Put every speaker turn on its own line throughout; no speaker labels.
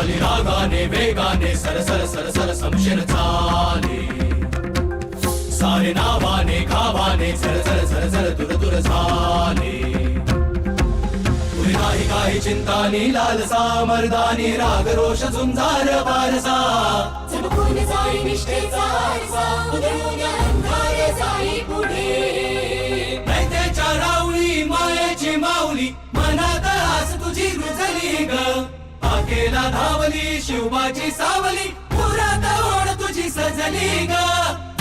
चाली रागाने वेगाने sir sir sir sir Samsher चाले सारे नावाने गावाने झर झर झर झर दूर दूर झाले तुरी नाही काही चिंतानी लालसा मर्दानी राग रोष झुंजार बारसा
चमकून जाई निष्ठेचा आरसा उधळून अंधार जाई पुढे
नैतेच्या रावळी मायेची माऊली मनात आस तुझी रुजली ग आकेला धावली शिवबाची सावली पुरात ओढ तुझी सजली ग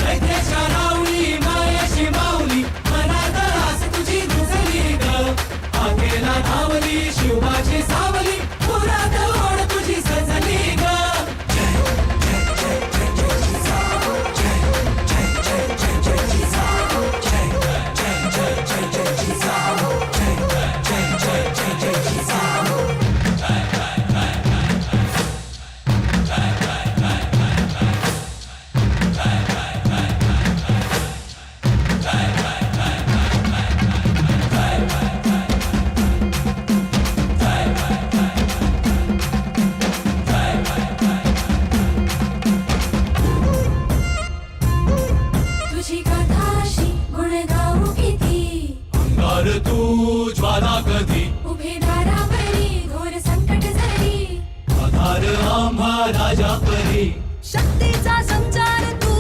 नैतेच्या रावळी मायेची माऊली मनात आस तुझी रुजली ग आकेला धावली शिवबाची सावली पुरात ओढ तुझी सजली ग
तुझी कथाशी गुण गाऊ किती
अंगार तू ज्वाला कधी
उभे दारावरी घोर संकट जरी
आधार आम्हा राजा परी
शक्तीचा संचार तू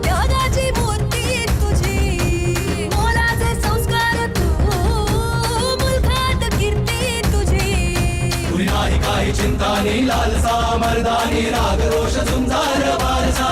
त्यागाची मूर्ती तुझी मोलाचे संस्कार तू मुलखात कीर्ती तुझी
तुरी नाही काही चिंतानी लालसा मर्दानी राग रोष झुंजार बारसा